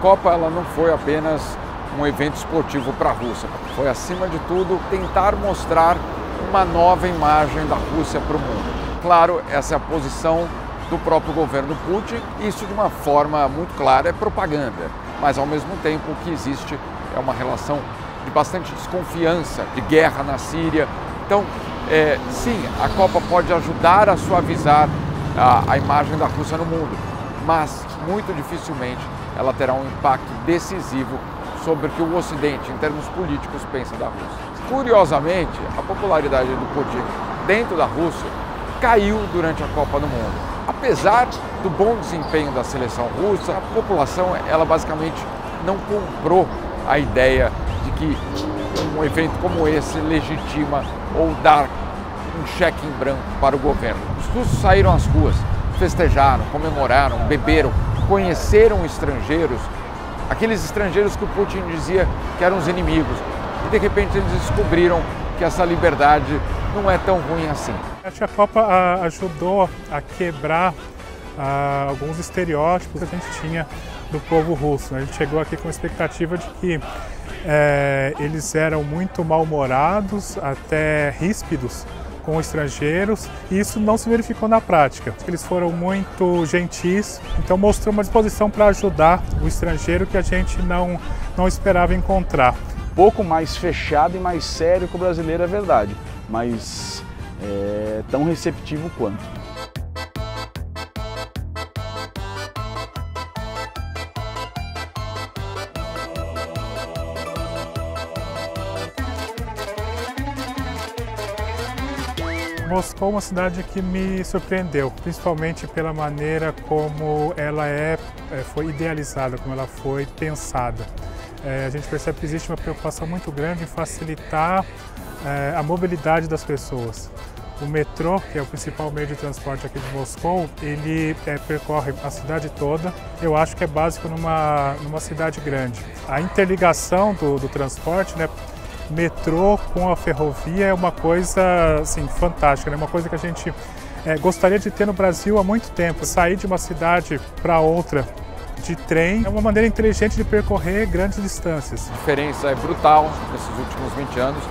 Copa ela não foi apenas um evento esportivo para a Rússia, foi acima de tudo tentar mostrar uma nova imagem da Rússia para o mundo. Claro, essa é a posição do próprio governo Putin, isso de uma forma muito clara é propaganda, mas ao mesmo tempo o que existe é uma relação de bastante desconfiança, de guerra na Síria. Então, sim, a Copa pode ajudar a suavizar a imagem da Rússia no mundo, mas muito dificilmente ela terá um impacto decisivo sobre o que o Ocidente, em termos políticos, pensa da Rússia. Curiosamente, a popularidade do Putin dentro da Rússia caiu durante a Copa do Mundo. Apesar do bom desempenho da seleção russa, a população ela basicamente não comprou a ideia de que um evento como esse legitima ou dá um cheque em branco para o governo. Os russos saíram às ruas, festejaram, comemoraram, beberam, conheceram estrangeiros, aqueles estrangeiros que o Putin dizia que eram os inimigos. E de repente eles descobriram que essa liberdade não é tão ruim assim. Acho que a Copa ajudou a quebrar alguns estereótipos que a gente tinha do povo russo. A gente chegou aqui com a expectativa de que eles eram muito mal-humorados, até ríspidos com estrangeiros, e isso não se verificou na prática. Eles foram muito gentis, então mostrou uma disposição para ajudar o estrangeiro que a gente não esperava encontrar. Pouco mais fechado e mais sério que o brasileiro, é verdade, mas tão receptivo quanto. Moscou é uma cidade que me surpreendeu, principalmente pela maneira como ela foi idealizada, como ela foi pensada. A gente percebe que existe uma preocupação muito grande em facilitar a mobilidade das pessoas. O metrô, que é o principal meio de transporte aqui de Moscou, ele percorre a cidade toda. Eu acho que é básico numa cidade grande. A interligação do transporte, né? Metrô com a ferrovia é uma coisa assim, fantástica, é uma coisa que a gente gostaria de ter no Brasil há muito tempo. Sair de uma cidade para outra de trem é uma maneira inteligente de percorrer grandes distâncias. A diferença é brutal nesses últimos 20 anos,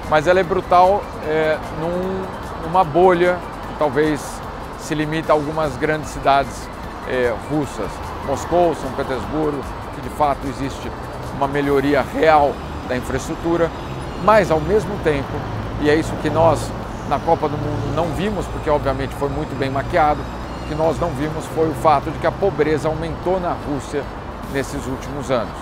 mas ela é brutal numa bolha que talvez se limita a algumas grandes cidades russas. Moscou, São Petersburgo, que de fato existe uma melhoria real da infraestrutura, mas ao mesmo tempo, e é isso que nós na Copa do Mundo não vimos, porque obviamente foi muito bem maquiado, o que nós não vimos foi o fato de que a pobreza aumentou na Rússia nesses últimos anos.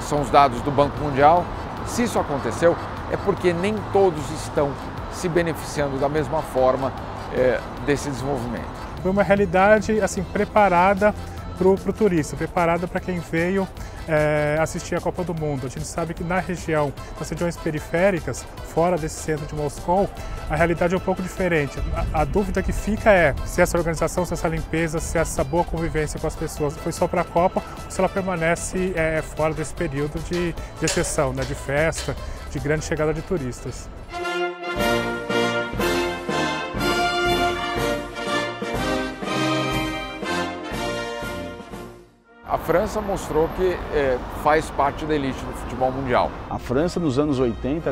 São os dados do Banco Mundial. Se isso aconteceu, é porque nem todos estão se beneficiando da mesma forma desse desenvolvimento. Foi uma realidade assim preparada para o turista, preparada para quem veio assistir a Copa do Mundo. A gente sabe que na região, nas regiões periféricas, fora desse centro de Moscou, a realidade é um pouco diferente. A dúvida que fica é se essa organização, se essa limpeza, se essa boa convivência com as pessoas foi só para a Copa ou se ela permanece fora desse período de exceção, né, de festa, de grande chegada de turistas. A França mostrou que faz parte da elite do futebol mundial. A França, nos anos 80,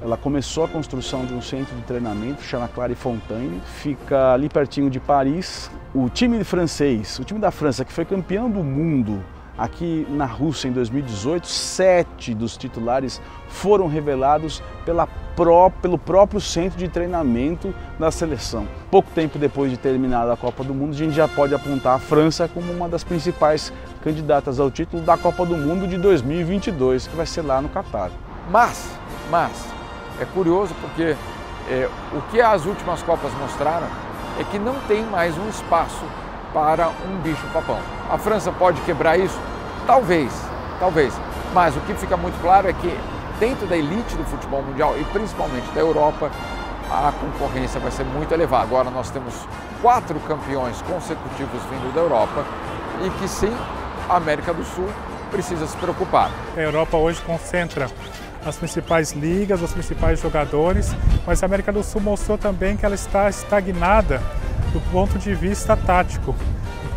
ela começou a construção de um centro de treinamento, chama Clairefontaine, fica ali pertinho de Paris. O time francês, o time da França, que foi campeão do mundo aqui na Rússia em 2018, 7 dos titulares foram revelados pelo próprio centro de treinamento da seleção. Pouco tempo depois de terminada a Copa do Mundo, a gente já pode apontar a França como uma das principais candidatas ao título da Copa do Mundo de 2022, que vai ser lá no Catar. Mas é curioso porque o que as últimas Copas mostraram é que não tem mais um espaço para um bicho-papão. A França pode quebrar isso? Talvez, mas o que fica muito claro é que dentro da elite do futebol mundial e principalmente da Europa, a concorrência vai ser muito elevada. Agora nós temos 4 campeões consecutivos vindo da Europa e que sim, a América do Sul precisa se preocupar. A Europa hoje concentra as principais ligas, os principais jogadores, mas a América do Sul mostrou também que ela está estagnada do ponto de vista tático.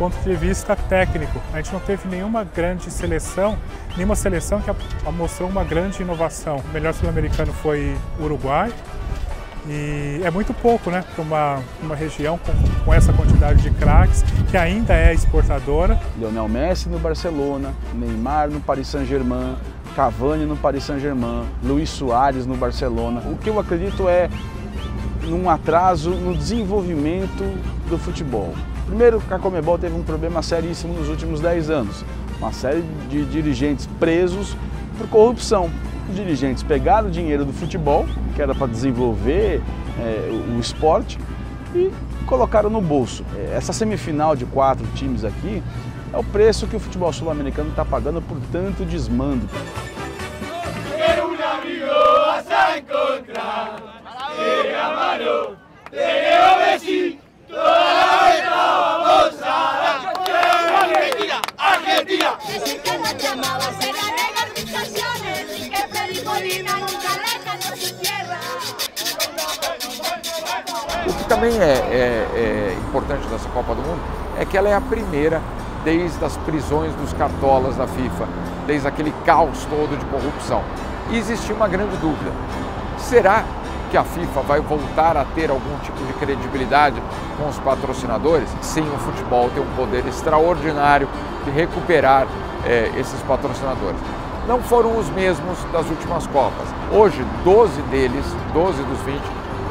ponto de vista técnico. A gente não teve nenhuma grande seleção, nenhuma seleção que mostrou uma grande inovação. O melhor sul-americano foi o Uruguai. E é muito pouco, né, para uma região com essa quantidade de craques, que ainda é exportadora. Lionel Messi no Barcelona, Neymar no Paris Saint-Germain, Cavani no Paris Saint-Germain, Luis Suárez no Barcelona. O que eu acredito é num atraso no desenvolvimento do futebol. Primeiro, a Conmebol teve um problema seríssimo nos últimos 10 anos. Uma série de dirigentes presos por corrupção. Os dirigentes pegaram o dinheiro do futebol, que era para desenvolver o esporte, e colocaram no bolso. Essa semifinal de 4 times aqui é o preço que o futebol sul-americano está pagando por tanto desmando. O que também é importante dessa Copa do Mundo é que ela é a primeira desde as prisões dos cartolas da FIFA, desde aquele caos todo de corrupção. E existia uma grande dúvida: será que a FIFA vai voltar a ter algum tipo de credibilidade com os patrocinadores? Sim, o futebol tem um poder extraordinário de recuperar esses patrocinadores. Não foram os mesmos das últimas Copas. Hoje, 12 deles, 12 dos 20,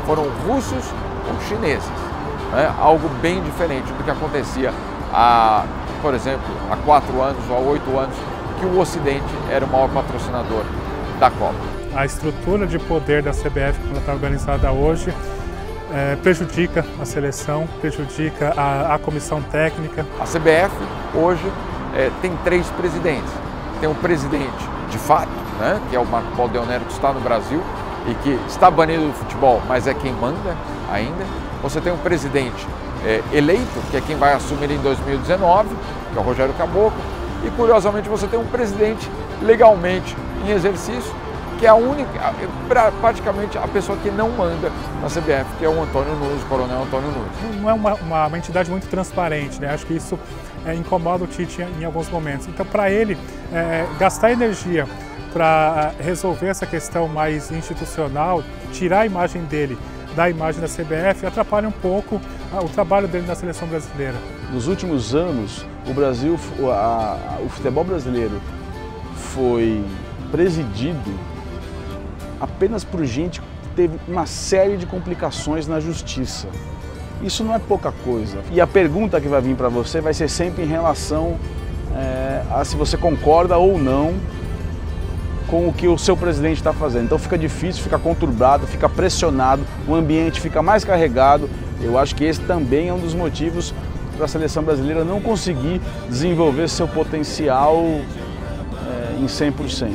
foram russos ou chineses. Né? Algo bem diferente do que acontecia por exemplo, há 4 anos ou há 8 anos, que o Ocidente era o maior patrocinador da Copa. A estrutura de poder da CBF, como ela está organizada hoje, prejudica a seleção, prejudica a comissão técnica. A CBF hoje tem 3 presidentes. Tem um presidente de fato, né, que é o Marco Polo Del Nero, que está no Brasil e que está banido do futebol, mas é quem manda ainda. Você tem um presidente eleito, que é quem vai assumir em 2019, que é o Rogério Caboclo, e curiosamente você tem um presidente legalmente em exercício, que é a única, praticamente a pessoa que não manda na CBF, que é o Antônio Nunes, o Coronel Antônio Nunes. Não é uma entidade muito transparente, né? Acho que isso incomoda o Tite em alguns momentos. Então, para ele gastar energia para resolver essa questão mais institucional, tirar a imagem dele da imagem da CBF, atrapalha um pouco o trabalho dele na seleção brasileira. Nos últimos anos, o futebol brasileiro foi presidido apenas por gente que teve uma série de complicações na justiça. Isso não é pouca coisa. E a pergunta que vai vir para você vai ser sempre em relação a se você concorda ou não com o que o seu presidente está fazendo. Então fica difícil, fica conturbado, fica pressionado, o ambiente fica mais carregado. Eu acho que esse também é um dos motivos para a seleção brasileira não conseguir desenvolver seu potencial em 100%.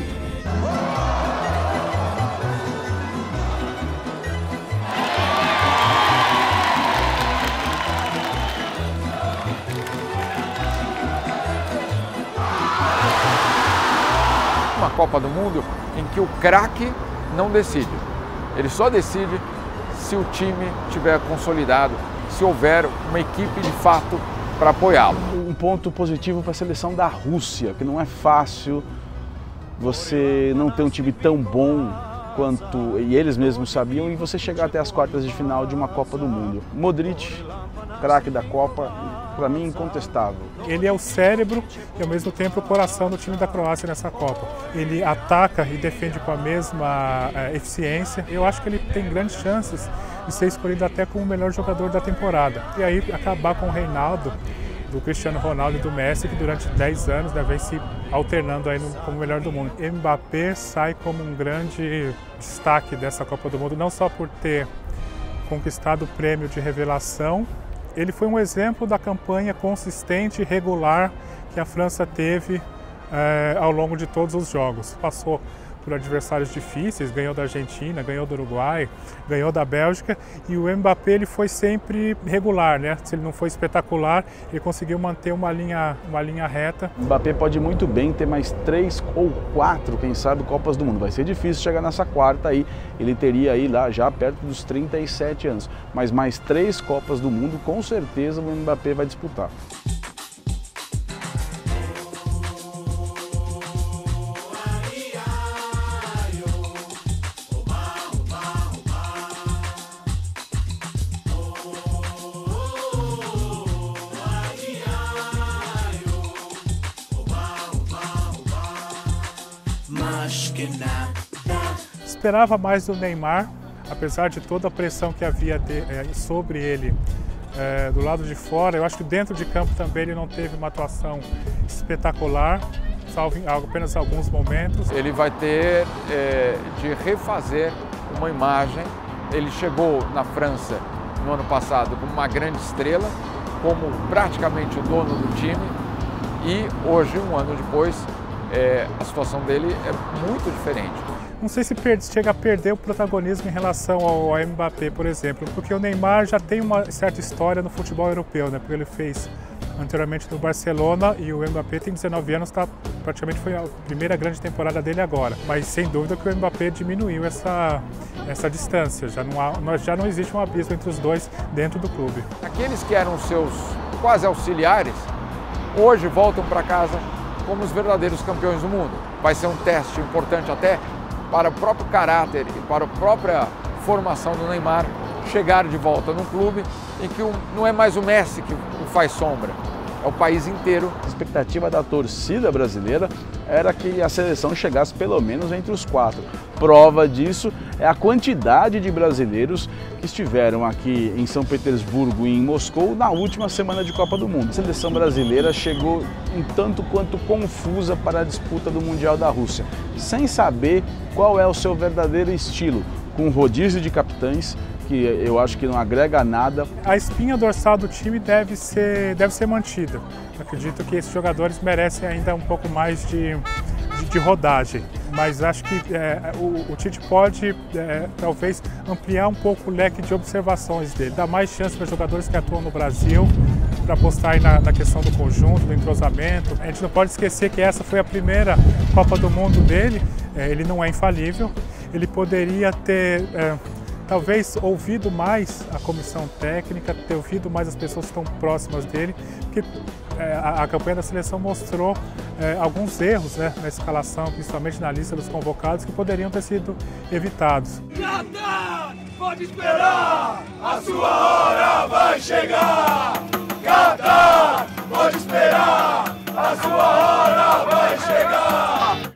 Uma Copa do Mundo em que o craque não decide. Ele só decide se o time estiver consolidado, se houver uma equipe de fato para apoiá-lo. Um ponto positivo para a seleção da Rússia, que não é fácil você não ter um time tão bom quanto, e eles mesmos sabiam, e você chegar até as quartas de final de uma Copa do Mundo. Modric, craque da Copa, para mim incontestável. Ele é o cérebro e ao mesmo tempo o coração do time da Croácia nessa Copa. Ele ataca e defende com a mesma eficiência. Eu acho que ele tem grandes chances de ser escolhido até como o melhor jogador da temporada. E aí acabar com o reinado do Cristiano Ronaldo e do Messi, que durante 10 anos devem se alternando aí como o melhor do mundo. Mbappé sai como um grande destaque dessa Copa do Mundo, não só por ter conquistado o prêmio de revelação. Ele foi um exemplo da campanha consistente e regular que a França teve ao longo de todos os jogos. Passou por adversários difíceis, ganhou da Argentina, ganhou do Uruguai, ganhou da Bélgica, e o Mbappé ele foi sempre regular, né? Se ele não foi espetacular, ele conseguiu manter uma linha reta. O Mbappé pode muito bem ter mais 3 ou 4, quem sabe, Copas do Mundo. Vai ser difícil chegar nessa quarta aí. Ele teria aí lá já perto dos 37 anos. Mas mais 3 Copas do Mundo, com certeza o Mbappé vai disputar. Esperava mais do Neymar, apesar de toda a pressão que havia sobre ele do lado de fora. Eu acho que dentro de campo também ele não teve uma atuação espetacular, salvo em apenas alguns momentos. Ele vai ter de refazer uma imagem. Ele chegou na França no ano passado como uma grande estrela, como praticamente o dono do time, e hoje, um ano depois, a situação dele é muito diferente. Não sei se chega a perder o protagonismo em relação ao Mbappé, por exemplo, porque o Neymar já tem uma certa história no futebol europeu, né? Porque ele fez anteriormente no Barcelona e o Mbappé tem 19 anos, praticamente foi a primeira grande temporada dele agora. Mas sem dúvida que o Mbappé diminuiu essa distância, já não existe um abismo entre os dois dentro do clube. Aqueles que eram seus quase auxiliares, hoje voltam para casa como os verdadeiros campeões do mundo. Vai ser um teste importante até para o próprio caráter e para a própria formação do Neymar chegar de volta num clube em que não é mais o Messi que o faz sombra, é o país inteiro. A expectativa da torcida brasileira era que a seleção chegasse pelo menos entre os 4. Prova disso é a quantidade de brasileiros que estiveram aqui em São Petersburgo e em Moscou na última semana de Copa do Mundo. A seleção brasileira chegou um tanto quanto confusa para a disputa do Mundial da Rússia, sem saber qual é o seu verdadeiro estilo, com rodízio de capitães, que eu acho que não agrega nada. A espinha dorsal do time deve ser mantida. Acredito que esses jogadores merecem ainda um pouco mais de rodagem, mas acho que o Tite pode talvez ampliar um pouco o leque de observações dele, dar mais chance para jogadores que atuam no Brasil, para apostar na questão do conjunto, do entrosamento. A gente não pode esquecer que essa foi a primeira Copa do Mundo dele, ele não é infalível, ele poderia ter talvez ouvido mais a comissão técnica, ter ouvido mais as pessoas que estão próximas dele, porque a campanha da seleção mostrou alguns erros, né, na escalação, principalmente na lista dos convocados, que poderiam ter sido evitados. Qatar, pode esperar, a sua hora vai chegar! Qatar, pode esperar, a sua hora vai chegar!